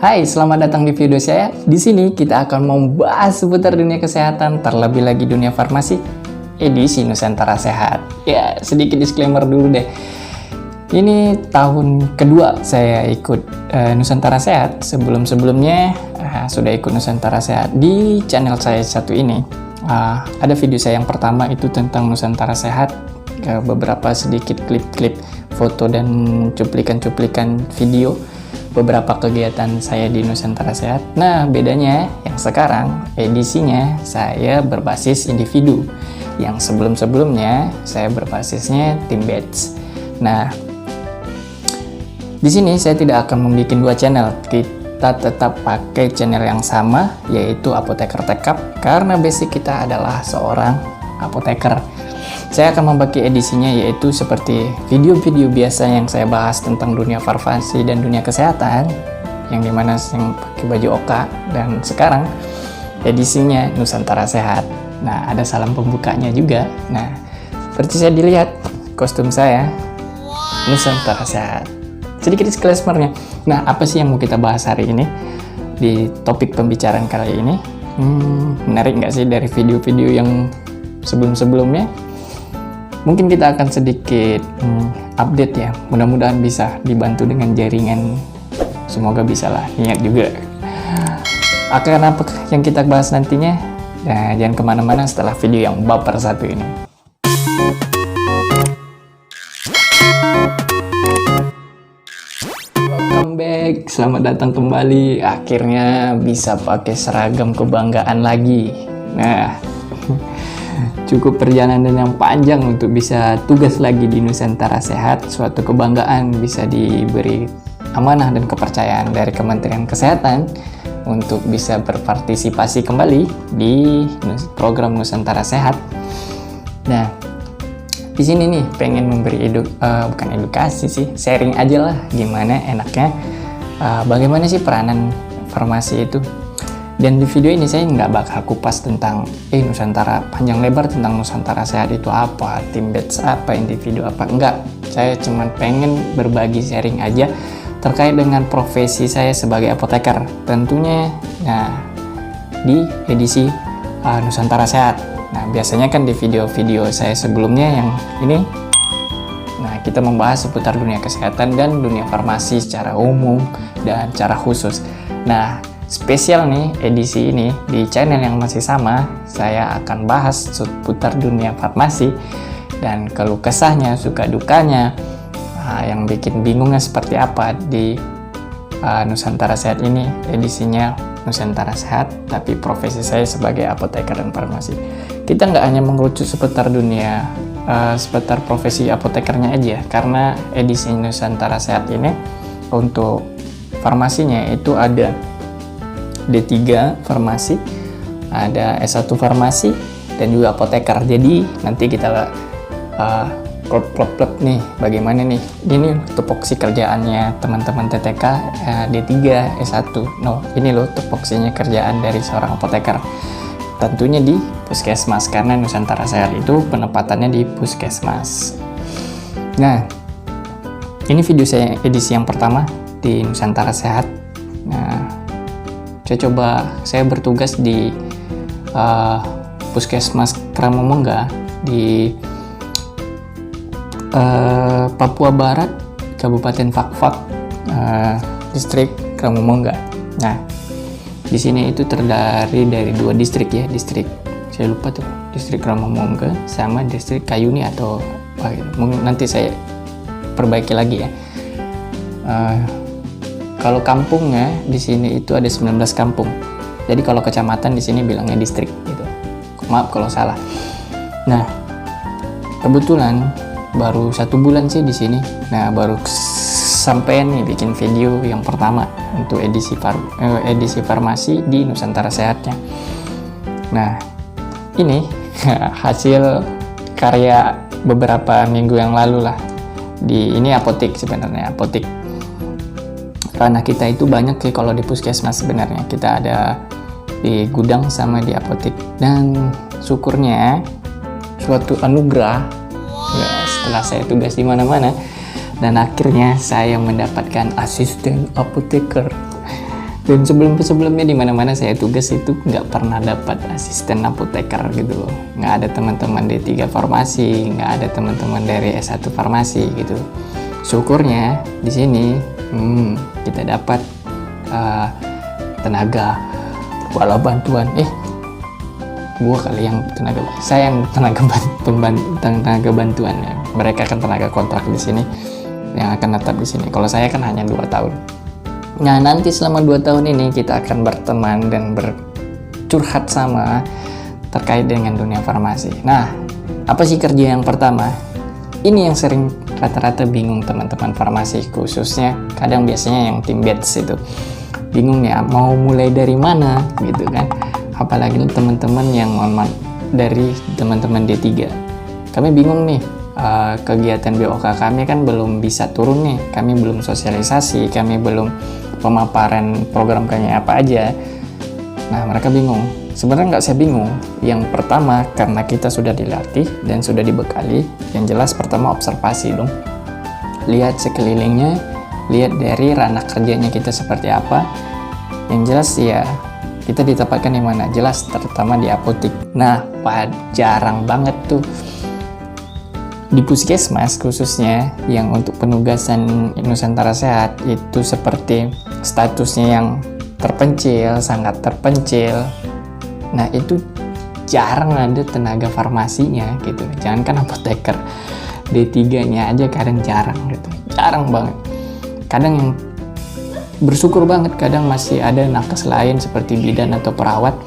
Hai, selamat datang di video saya. Di sini kita akan membahas seputar dunia kesehatan, terlebih lagi dunia farmasi, edisi Nusantara Sehat. Ya, sedikit disclaimer dulu deh. Ini tahun kedua saya ikut Nusantara Sehat. Sebelumnya sudah ikut Nusantara Sehat di channel saya satu ini. Ada video saya yang pertama itu tentang Nusantara Sehat. Beberapa sedikit klip-klip foto dan cuplikan-cuplikan video beberapa kegiatan saya di Nusantara Sehat. Nah, bedanya yang sekarang edisinya saya berbasis individu. Yang sebelum-sebelumnya saya berbasisnya tim batch. Nah, di sini saya tidak akan membuat dua channel. Kita tetap pakai channel yang sama, yaitu Apoteker Tekap, karena basic kita adalah seorang apoteker. Saya akan membagi edisinya yaitu seperti video-video biasa yang saya bahas tentang dunia farmasi dan dunia kesehatan, yang dimana yang pakai baju Oka, dan sekarang edisinya Nusantara Sehat. Nah, ada salam pembukanya juga. Nah, seperti saya dilihat kostum saya Nusantara Sehat. Sedikit disclaimer-nya. Nah, apa sih yang mau kita bahas hari ini di topik pembicaraan kali ini? Menarik nggak sih dari video-video yang sebelum-sebelumnya? Mungkin kita akan sedikit update ya. Mudah-mudahan bisa dibantu dengan jaringan. Semoga bisa lah, niat juga. Akan apa yang kita bahas nantinya? Nah, jangan kemana-mana setelah video yang baper satu ini. Welcome back, selamat datang kembali. Akhirnya bisa pakai seragam kebanggaan lagi. Nah, cukup perjalanan yang panjang untuk bisa tugas lagi di Nusantara Sehat. Suatu kebanggaan bisa diberi amanah dan kepercayaan dari Kementerian Kesehatan untuk bisa berpartisipasi kembali di program Nusantara Sehat. Nah, di sini nih pengen memberi bukan edukasi sih, sharing aja lah gimana enaknya, bagaimana sih peranan farmasi itu. Dan di video ini saya nggak bakal kupas tentang Nusantara panjang lebar tentang Nusantara Sehat itu apa, tim batch apa, individu apa, enggak. Saya cuma pengen berbagi sharing aja terkait dengan profesi saya sebagai apoteker. Tentunya di edisi Nusantara Sehat. Nah, biasanya kan di video-video saya sebelumnya yang ini, nah kita membahas seputar dunia kesehatan dan dunia farmasi secara umum dan secara khusus. Nah, spesial nih edisi ini di channel yang masih sama, saya akan bahas seputar dunia farmasi dan keluh kesahnya, suka dukanya, yang bikin bingungnya seperti apa di Nusantara Sehat ini. Edisinya Nusantara Sehat, tapi profesi saya sebagai apoteker dan farmasi. Kita nggak hanya mengerucut seputar dunia, seputar profesi apotekernya aja, karena edisi Nusantara Sehat ini untuk farmasinya itu ada D3 farmasi, ada S1 farmasi, dan juga apoteker. Jadi nanti kita klop nih bagaimana nih ini tupoksi kerjaannya teman-teman TTK D3 S1. Ini loh tupoksinya kerjaan dari seorang apoteker. Tentunya di puskesmas, karena Nusantara Sehat itu penempatannya di puskesmas. Nah, ini video saya edisi yang pertama di Nusantara Sehat. Nah, saya bertugas di Puskesmas Kramomongga di Papua Barat, Kabupaten Fakfak, Distrik Kramomongga. Nah, di sini itu terdiri dari dua distrik ya, distrik saya lupa tuh, distrik Kramomongga sama distrik Kayuni atau nanti saya perbaiki lagi ya. Kalau kampungnya di sini itu ada 19 kampung. Jadi kalau kecamatan di sini bilangnya distrik gitu. Maaf kalau salah. Nah, kebetulan baru 1 bulan sih di sini. Nah, baru sampai nih bikin video yang pertama untuk edisi farmasi di Nusantara Sehatnya. Nah, ini hasil karya beberapa minggu yang lalu lah. Ini apotik sebenarnya, apotik. Karena kita itu banyak sih kalau di puskesmas sebenarnya. Kita ada di gudang sama di apotik. Dan syukurnya suatu anugerah ya, setelah saya tugas di mana-mana dan akhirnya saya mendapatkan asisten apoteker. Dan sebelumnya di mana-mana saya tugas itu nggak pernah dapat asisten apoteker gitu loh. Nggak ada teman-teman D3 farmasi, nggak ada teman-teman dari S1 farmasi gitu. Syukurnya di sini kita dapat tenaga wala bantuan. Gua kali yang saya yang tenaga bantuan ya. Mereka kan tenaga kontrak di sini yang akan tetap di sini. Kalau saya kan hanya 2 tahun. Nah, nanti selama 2 tahun ini kita akan berteman dan bercurhat sama terkait dengan dunia farmasi. Nah, apa sih kerja yang pertama? Ini yang sering rata-rata bingung teman-teman farmasi, khususnya kadang biasanya yang tim batch itu. Bingung ya, mau mulai dari mana gitu kan. Apalagi teman-teman yang dari teman-teman D3. Kami bingung nih. Kegiatan BOK kami kan belum bisa turun nih, kami belum sosialisasi, kami belum pemaparan program kami apa aja. Nah, mereka bingung. Sebenarnya nggak saya bingung. Yang pertama, karena kita sudah dilatih dan sudah dibekali, yang jelas pertama observasi dong. Lihat sekelilingnya, lihat dari ranah kerjanya kita seperti apa. Yang jelas ya, kita ditempatkan di mana? Jelas, terutama di apotik. Nah, jarang banget tuh di puskesmas khususnya yang untuk penugasan Nusantara Sehat itu seperti statusnya yang terpencil, sangat terpencil. Nah, itu jarang ada tenaga farmasinya gitu. Jangankan apoteker, D3-nya aja kadang jarang gitu. Jarang banget. Kadang yang bersyukur banget, kadang masih ada nakes lain seperti bidan atau perawat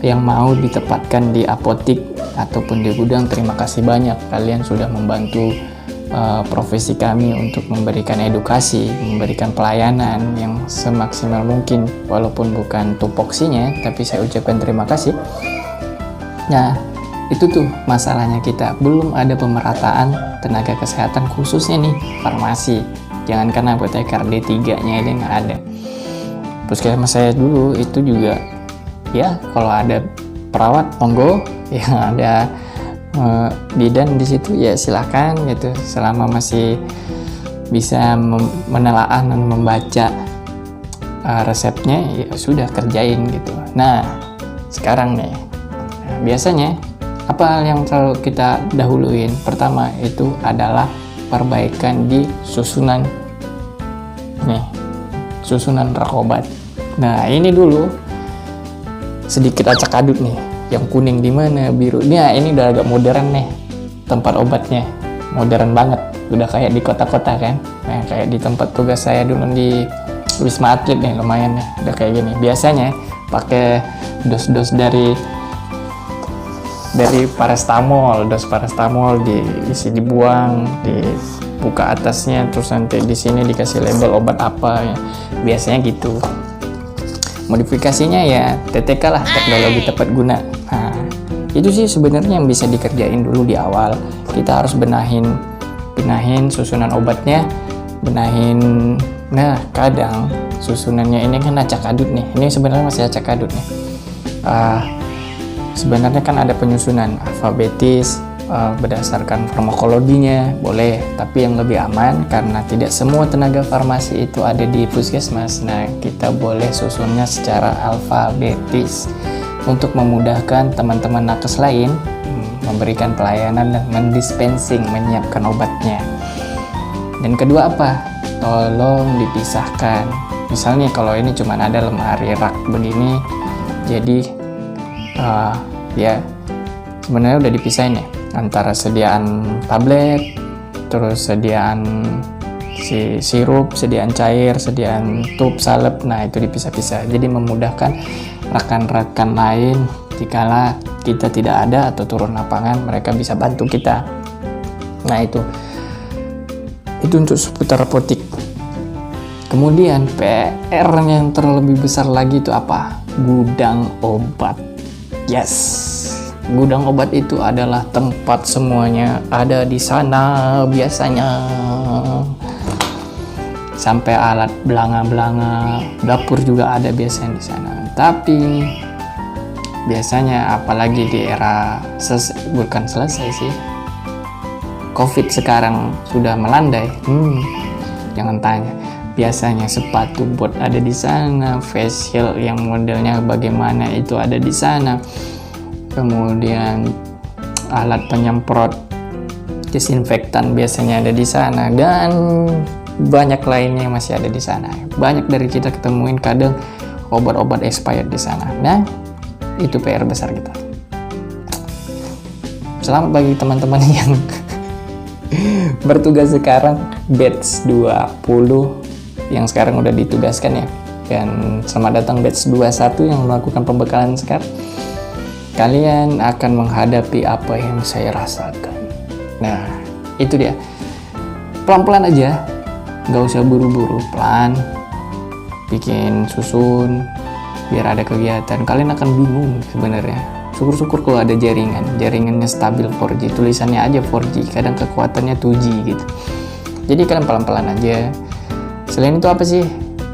yang mau ditempatkan di apotik ataupun di gudang. Terima kasih banyak, kalian sudah membantu profesi kami untuk memberikan edukasi, memberikan pelayanan yang semaksimal mungkin, walaupun bukan tupoksinya, tapi saya ucapkan terima kasih. Nah, itu tuh masalahnya kita, belum ada pemerataan tenaga kesehatan khususnya nih farmasi. Jangankan apoteker, D3-nya aja nggak ada. Puskesmas saya dulu itu juga ya, kalau ada perawat monggo, yang ada bidan di situ ya silakan gitu, selama masih bisa menelaah dan membaca resepnya ya sudah kerjain gitu. Nah, sekarang nih, biasanya apa yang selalu kita dahuluin? Pertama itu adalah perbaikan di susunan rak obat. Nah, ini dulu sedikit acak-adut nih, yang kuning di mana, biru. Nah, ini udah agak modern nih, tempat obatnya modern banget, udah kayak di kota-kota kan. Nah, kayak di tempat tugas saya dulu di Wisma Atlet nih, lumayan nih, udah kayak gini. Biasanya pakai dos-dos dari paracetamol, dos paracetamol dibuang, dibuka atasnya, terus nanti di sini dikasih label obat apa ya. Biasanya gitu. Modifikasinya ya TTK lah, teknologi tepat guna. Nah, itu sih sebenarnya yang bisa dikerjain dulu di awal. Kita harus benahin susunan obatnya, nah kadang susunannya ini kan acak-adut nih. Ini sebenarnya masih acak-adut nih. Sebenarnya kan ada penyusunan alfabetis, berdasarkan farmakologinya boleh, tapi yang lebih aman karena tidak semua tenaga farmasi itu ada di puskesmas. Nah, kita boleh susunnya secara alfabetis untuk memudahkan teman-teman nakes lain memberikan pelayanan dan mendispensing, menyiapkan obatnya. Dan kedua apa? Tolong dipisahkan. Misalnya kalau ini cuma ada lemari rak begini, jadi ya sebenarnya udah dipisahin ya, antara sediaan tablet, terus sediaan sirup, sediaan cair, sediaan tub, salep. Nah, itu dipisah-pisah, jadi memudahkan rekan-rekan lain jikalau kita tidak ada atau turun lapangan, mereka bisa bantu kita. Nah, itu untuk seputar apotik. Kemudian PR yang terlebih besar lagi itu apa? Gudang obat. Yes, gudang obat itu adalah tempat semuanya ada di sana biasanya. Sampai alat belanga-belanga, dapur juga ada biasanya di sana. Tapi biasanya apalagi di era bukan selesai sih, COVID sekarang sudah melandai. Jangan tanya. biasanya sepatu bot ada di sana, face shield yang modelnya bagaimana itu ada di sana, kemudian alat penyemprot disinfektan biasanya ada di sana, dan banyak lainnya yang masih ada di sana. Banyak dari kita ketemuin kadang obat-obat expired di sana. Nah, itu PR besar kita. Selamat bagi teman-teman yang bertugas sekarang batch 20 yang sekarang udah ditugaskan ya. Dan selamat datang batch 21 yang melakukan pembekalan sekarang. Kalian akan menghadapi apa yang saya rasakan. Nah, itu dia. Pelan-pelan aja, nggak usah buru-buru, pelan. Bikin susun, biar ada kegiatan. Kalian akan bingung sebenarnya. Syukur-syukur kalau ada jaringannya stabil 4G, tulisannya aja 4G, kadang kekuatannya 2G gitu. Jadi kalian pelan-pelan aja. Selain itu apa sih?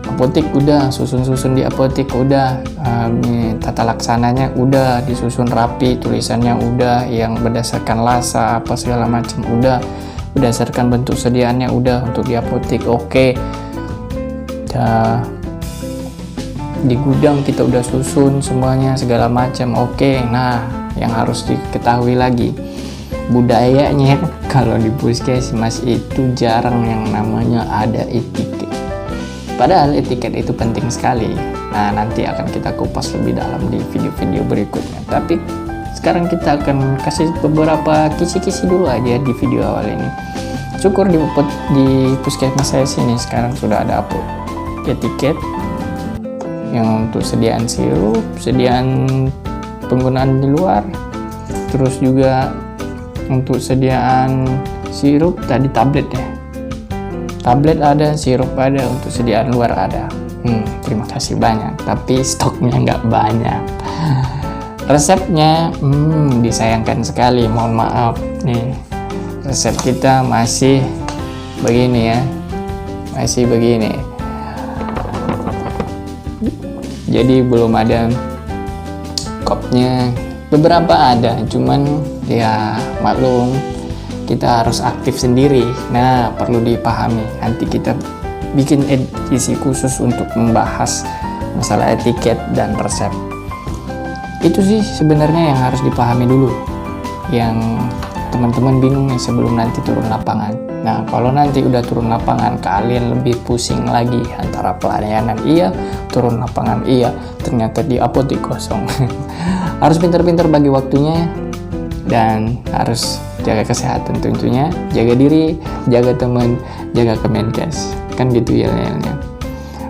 Apotik udah, susun-susun di apotik udah, tata laksananya udah, disusun rapi, tulisannya udah, yang berdasarkan lasa apa segala macam udah, berdasarkan bentuk sediaannya udah untuk di apotik oke. Di gudang kita udah susun semuanya segala macam oke. Nah, yang harus diketahui lagi budayanya kalau di puskesmas itu jarang yang namanya ada etiket. Padahal etiket itu penting sekali. Nah, nanti akan kita kupas lebih dalam di video-video berikutnya. Tapi sekarang kita akan kasih beberapa kisi-kisi dulu aja di video awal ini. Syukur di puskesmas saya sini sekarang sudah ada etiket yang untuk sediaan sirup, sediaan penggunaan di luar, terus juga untuk sediaan sirup tadi tablet ya, tablet ada, sirup ada, untuk sediaan luar ada. Terima kasih banyak, tapi stoknya nggak banyak. Resepnya disayangkan sekali, mohon maaf nih, resep kita masih begini ya, masih begini. Jadi belum ada kopnya, beberapa ada, cuman ya maklum kita harus aktif sendiri. Nah, perlu dipahami, nanti kita bikin edisi khusus untuk membahas masalah etiket dan resep. Itu sih sebenarnya yang harus dipahami dulu, yang teman-teman bingung sebelum nanti turun lapangan. Nah, kalau nanti udah turun lapangan, kalian lebih pusing lagi antara pelayanan iya, turun lapangan iya, ternyata di apotek kosong. Harus pintar-pintar bagi waktunya, dan harus jaga kesehatan tentunya, jaga diri, jaga teman, jaga Kemenkes. Kan gitu ya.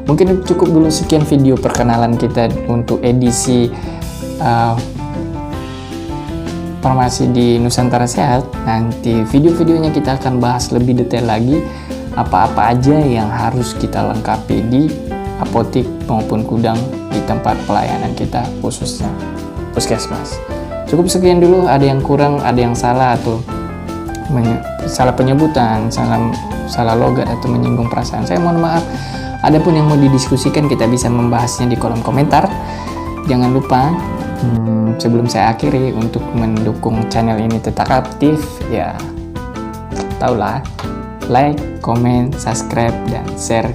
Mungkin cukup dulu sekian video perkenalan kita untuk edisi informasi di Nusantara Sehat. Nanti video-videonya kita akan bahas lebih detail lagi apa-apa aja yang harus kita lengkapi di apotik maupun gudang di tempat pelayanan kita, khususnya puskesmas. Cukup sekian dulu, ada yang kurang, ada yang salah atau salah penyebutan, salah logat atau menyinggung perasaan, saya mohon maaf. Adapun yang mau didiskusikan, kita bisa membahasnya di kolom komentar. Jangan lupa sebelum saya akhiri, untuk mendukung channel ini tetap aktif ya, taulah, like, comment, subscribe, dan share.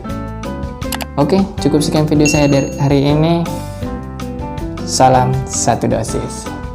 Oke, cukup sekian video saya dari hari ini. Salam satu dosis.